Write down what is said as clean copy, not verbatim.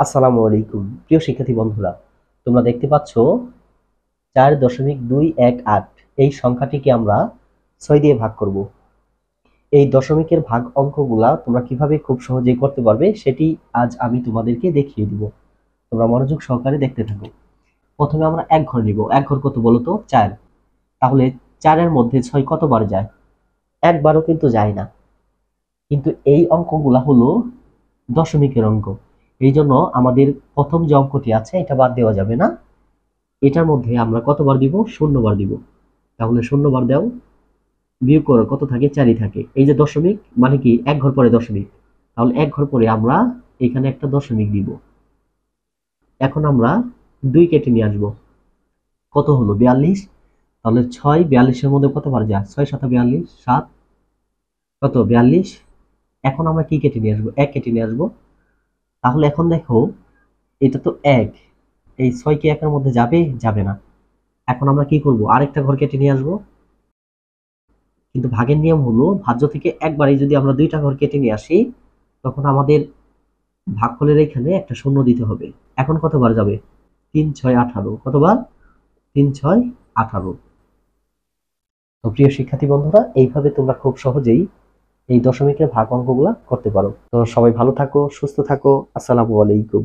আসসালামু আলাইকুম প্রিয় শিক্ষার্থী বন্ধুরা, তোমরা দেখতে পাচ্ছ 4.218 এই সংখ্যাটিকে আমরা 6 দিয়ে ভাগ করব। এই দশমিকের ভাগ অঙ্কগুলা তোমরা কিভাবে খুব সহজেই করতে পারবে সেটি আজ আমি তোমাদেরকে দেখিয়ে দিব। তোমরা মনোযোগ সহকারে দেখতে থাকো। প্রথমে আমরা এক ঘর নিব। এক ঘর কত বলো তো? 4। তাহলে 4-এর মধ্যে 6 কতবার যায়? একবারও কিন্তু যায় না। কিন্তু এই অঙ্কগুলা হলো দশমিকের অঙ্ক, এই জন্য আমাদের প্রথম যে অঙ্কটি আছে এটা বাদ দেওয়া যাবে না। এটার মধ্যে আমরা কতবার দিব? 0 বার দিব। তাহলে 0 বার দাও, বিয়োগ করো, কত থাকে? 4ই থাকে। এই যে দশমিক মানে কি, এক ঘর পরে দশমিক, তাহলে এক ঘর পরে আমরা এখানে একটা দশমিক দিব। এখন আমরা 2 কেটে নিয়ে আসবো। কত হলো? 42। তাহলে 6 42-এর মধ্যে কতবার যায়? 6 7 42, 7 কত? 42। এখন আমরা কি কেটে নিয়ে আসবো? 1 কেটে নিয়ে আসবো। তাহলে এখন দেখো, এটা তো 1, এই 6 কি 1-এর মধ্যে যাবে? যাবে না। এখন আমরা কি করব? আরেকটা ঘর কেটে নিয়ে আসবো। কিন্তু ভাগের নিয়ম হলো, ভাজ্য থেকে একবারেই যদি আমরা 2টা ঘর কেটে নিয়ে আসি, তখন আমাদের ভাগফলের এখানে একটা শূন্য দিতে হবে। এখন কতবার যাবে? 3 6 18। কতবার? 3 6 18। তো প্রিয় শিক্ষার্থী বন্ধুরা, এইভাবে তোমরা খুব সহজেই এই দশমিকের ভাগ অঙ্কগুলা করতে পারো। তো সবাই ভালো থাকো, সুস্থ থাকো। আসসালামু আলাইকুম।